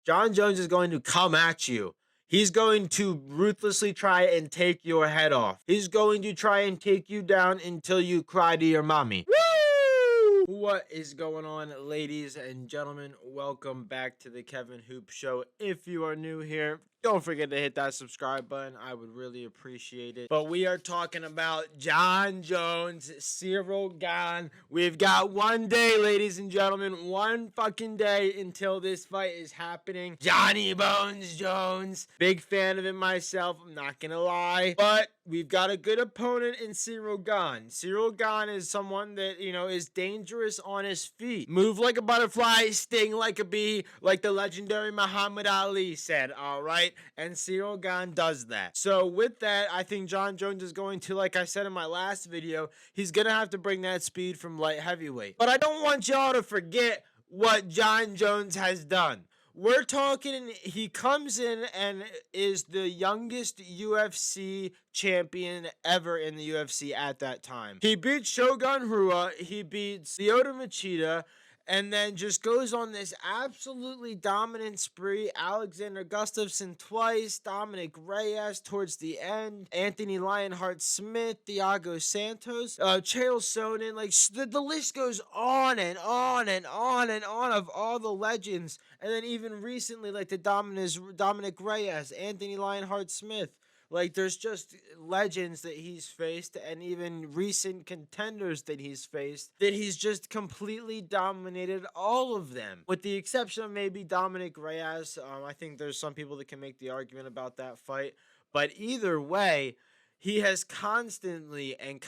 Jon Jones is going to come at you. He's going to ruthlessly try and take your head off. He's going to try and take you down until you cry to your mommy. Woo! What is going on, ladies and gentlemen? Welcome back to the Kevin Hoop Show. If you are new here, don't forget to hit that subscribe button. I would really appreciate it. But we are talking about Jon Jones, Ciryl Gane. We've got one day, ladies and gentlemen, one fucking day until this fight is happening. Johnny Bones Jones. Big fan of him myself, I'm not gonna lie. But we've got a good opponent in Ciryl Gane. Ciryl Gane is someone that, is dangerous on his feet. Move like a butterfly, sting like a bee, like the legendary Muhammad Ali said, all right? And Ciryl Gane does that. So with that, I think Jon Jones is going to, like I said in my last video, he's going to have to bring that speed from light heavyweight. But I don't want y'all to forget what Jon Jones has done. We're talking, he comes in and is the youngest UFC champion ever in the UFC at that time. He beats Shogun Rua, he beats Lyoto Machida, and then just goes on this absolutely dominant spree. Alexander Gustafsson twice, Dominic Reyes towards the end, Anthony Lionheart Smith, Thiago Santos, Chael Sonnen. Like, the list goes on and on and on and on of all the legends. And then even recently, like the Dominic Reyes, Anthony Lionheart Smith. Like, there's just legends that he's faced and even recent contenders that he's faced that he's just completely dominated all of them. With the exception of maybe Dominic Reyes. I think there's some people that can make the argument about that fight. But either way, he has constantly and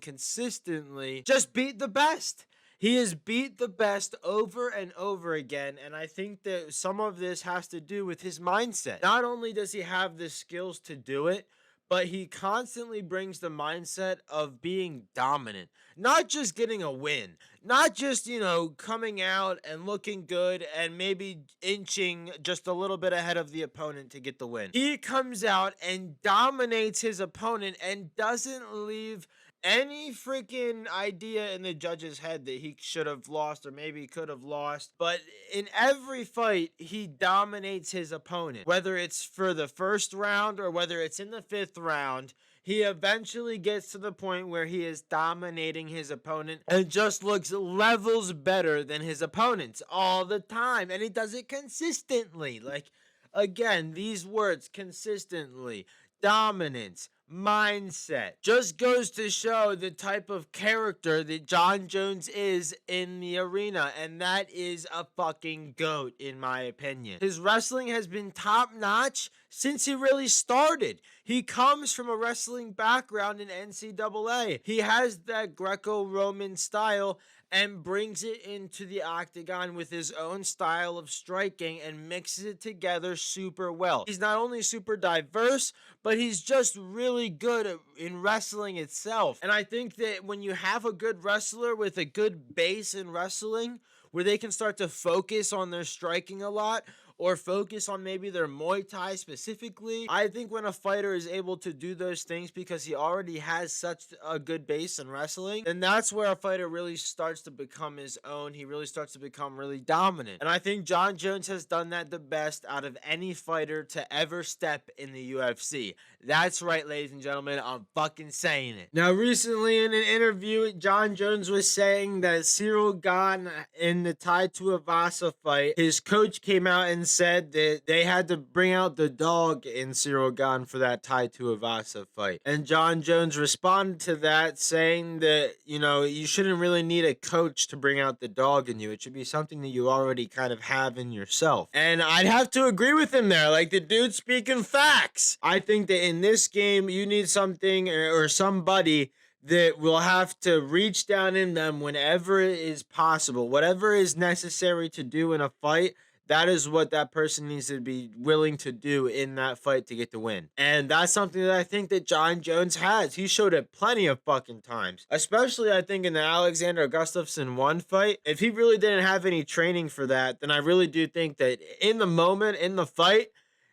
consistently just beat the best. He has beat the best over and over again, and I think that some of this has to do with his mindset. Not only does he have the skills to do it, but he constantly brings the mindset of being dominant. Not just getting a win. Not just, coming out and looking good and maybe inching just a little bit ahead of the opponent to get the win. He comes out and dominates his opponent and doesn't leave any freaking idea in the judge's head that he should have lost or maybe could have lost. But in every fight, he dominates his opponent. Whether it's for the first round or whether it's in the fifth round, he eventually gets to the point where he is dominating his opponent and just looks levels better than his opponents all the time. And he does it consistently. Like, again, these words, consistently, dominance, mindset, just goes to show the type of character that Jon Jones is in the arena, and that is a fucking GOAT in my opinion. His wrestling has been top notch since he really started. He comes from a wrestling background in NCAA. He has that Greco-Roman style and brings it into the octagon with his own style of striking and mixes it together super well. He's not only super diverse, but he's just really good in wrestling itself. And I think that when you have a good wrestler with a good base in wrestling, where they can start to focus on their striking a lot, or focus on maybe their Muay Thai specifically. I think when a fighter is able to do those things because he already has such a good base in wrestling, then that's where a fighter really starts to become his own. He really starts to become really dominant. And I think Jon Jones has done that the best out of any fighter to ever step in the UFC. That's right, ladies and gentlemen, I'm fucking saying it. Now, recently in an interview, Jon Jones was saying that Ciryl Gane in the Tai Tuivasa fight, his coach came out and said that they had to bring out the dog in Ciryl Gane for that Tai Tuivasa fight. And Jon Jones responded to that saying that, you shouldn't really need a coach to bring out the dog in you. It should be something that you already kind of have in yourself. And I'd have to agree with him there. Like, the dude's speaking facts. I think that in this game, you need something or somebody that will have to reach down in them whenever it is possible. Whatever is necessary to do in a fight, that is what that person needs to be willing to do in that fight to get the win. And that's something that I think that Jon Jones has. He showed it plenty of fucking times. Especially, I think, in the Alexander Gustafsson 1 fight. If he really didn't have any training for that, then I really do think that in the moment, in the fight,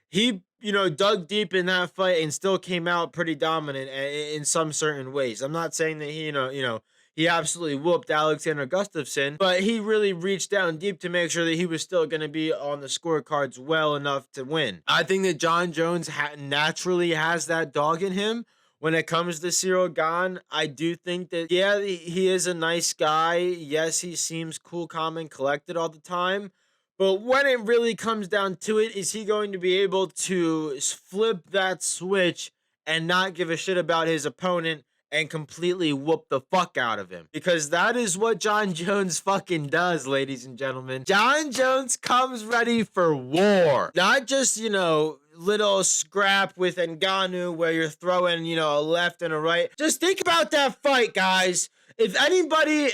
he, dug deep in that fight and still came out pretty dominant in some certain ways. I'm not saying that he he absolutely whooped Alexander Gustafsson, but he really reached down deep to make sure that he was still going to be on the scorecards well enough to win. I think that Jon Jones naturally has that dog in him. When it comes to Ciryl Gane, I do think that, yeah, he is a nice guy. Yes, he seems cool, calm, and collected all the time. But when it really comes down to it, is he going to be able to flip that switch and not give a shit about his opponent and completely whoop the fuck out of him? Because that is what Jon Jones fucking does, ladies and gentlemen. Jon Jones comes ready for war. Not just, little scrap with Ngannou where you're throwing, a left and a right. Just think about that fight, guys. If anybody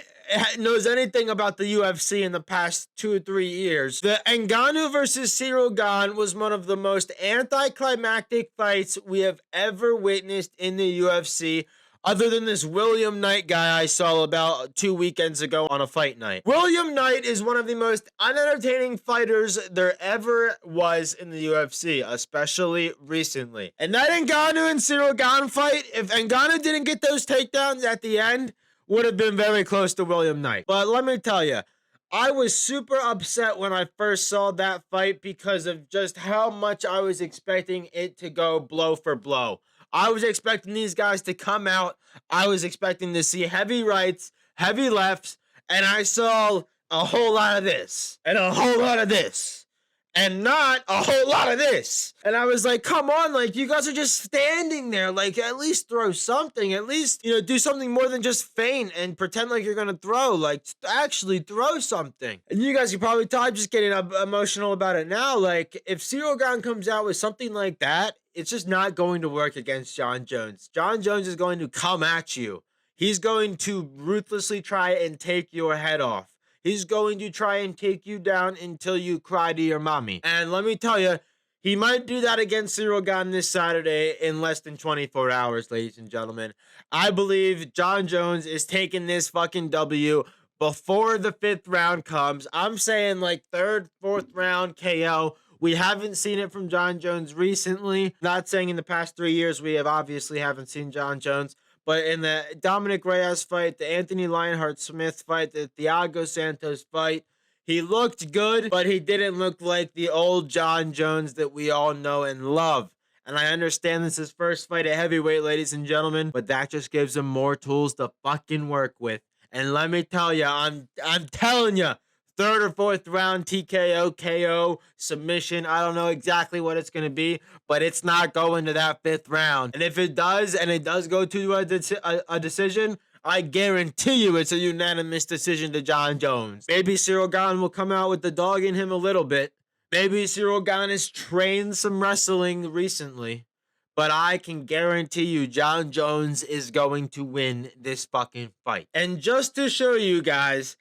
knows anything about the UFC in the past 2 or 3 years, the Ngannou versus Ciryl Gane was one of the most anticlimactic fights we have ever witnessed in the UFC, other than this William Knight guy I saw about 2 weekends ago on a fight night. William Knight is one of the most unentertaining fighters there ever was in the UFC, especially recently. And that Ngannou and Ciryl Gane fight, if Ngannou didn't get those takedowns at the end, would have been very close to William Knight. But let me tell you, I was super upset when I first saw that fight because of just how much I was expecting it to go blow for blow. I was expecting these guys to come out. I was expecting to see heavy rights, heavy lefts, and I saw a whole lot of this, and a whole lot of this, and not a whole lot of this. And I was like, come on, like, you guys are just standing there. Like, at least throw something. At least, do something more than just feint and pretend like you're going to throw. Like, actually throw something. And you guys can probably tell I'm just getting emotional about it now. Like, if Ciryl Gane comes out with something like that, it's just not going to work against Jon Jones. Jon Jones is going to come at you. He's going to ruthlessly try and take your head off. He's going to try and take you down until you cry to your mommy. And let me tell you, he might do that against Ciryl Gane this Saturday in less than 24 hours, ladies and gentlemen. I believe Jon Jones is taking this fucking W before the 5th round comes. I'm saying like 3rd, 4th round KO. We haven't seen it from Jon Jones recently. Not saying in the past 3 years we obviously haven't seen Jon Jones. But in the Dominic Reyes fight, the Anthony Lionheart-Smith fight, the Thiago Santos fight, he looked good, but he didn't look like the old Jon Jones that we all know and love. And I understand this is his first fight at heavyweight, ladies and gentlemen, but that just gives him more tools to fucking work with. And let me tell you, I'm telling you, 3rd or 4th round TKO, KO, submission. I don't know exactly what it's going to be, but it's not going to that 5th round. And if it does, and it does go to a decision, I guarantee you it's a unanimous decision to Jon Jones. Maybe Ciryl Gane will come out with the dog in him a little bit. Maybe Ciryl Gane has trained some wrestling recently. But I can guarantee you Jon Jones is going to win this fucking fight. And just to show you guys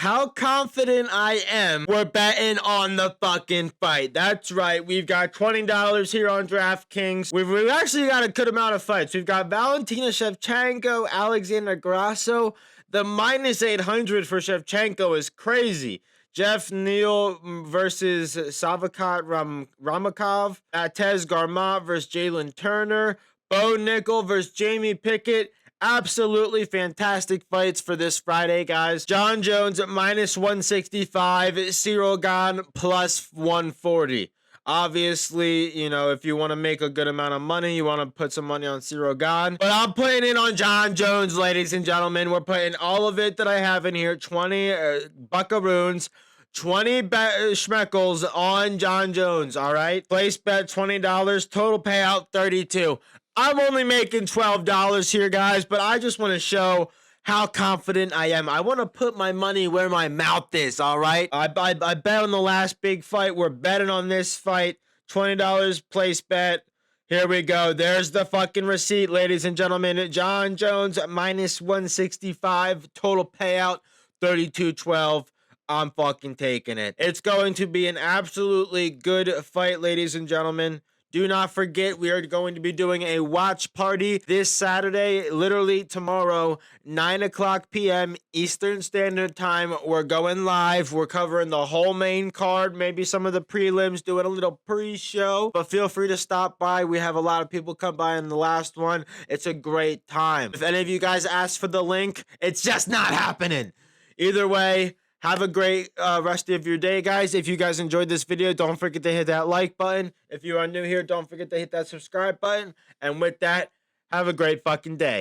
how confident I am, we're betting on the fucking fight. That's right. We've got $20 here on DraftKings. We've actually got a good amount of fights. We've got Valentina Shevchenko, Alexander Grasso. The -800 for Shevchenko is crazy. Jeff Neal versus Savakat Ramakov. Atez Garmat versus Jalen Turner. Bo Nickel versus Jamie Pickett. Absolutely fantastic fights for this Friday, guys. Jon Jones at -165, Ciryl Gane +140. Obviously, if you want to make a good amount of money, you want to put some money on Ciryl Gane. But I'm putting it on Jon Jones, ladies and gentlemen. We're putting all of it that I have in here, 20 buckaroons, 20 schmeckles on Jon Jones, all right? Place bet $20, total payout $32. I'm only making $12 here, guys, but I just want to show how confident I am. I want to put my money where my mouth is, all right? I bet on the last big fight. We're betting on this fight. $20 place bet. Here we go. There's the fucking receipt, ladies and gentlemen. Jon Jones at -165. Total payout $32.12. I'm fucking taking it. It's going to be an absolutely good fight, ladies and gentlemen. Do not forget, we are going to be doing a watch party this Saturday, literally tomorrow, 9 o'clock p.m. Eastern Standard Time. We're going live. We're covering the whole main card, maybe some of the prelims, doing a little pre-show. But feel free to stop by. We have a lot of people come by in the last one. It's a great time. If any of you guys ask for the link, it's just not happening. Either way, have a great rest of your day, guys. If you guys enjoyed this video, don't forget to hit that like button. If you are new here, don't forget to hit that subscribe button. And with that, have a great fucking day.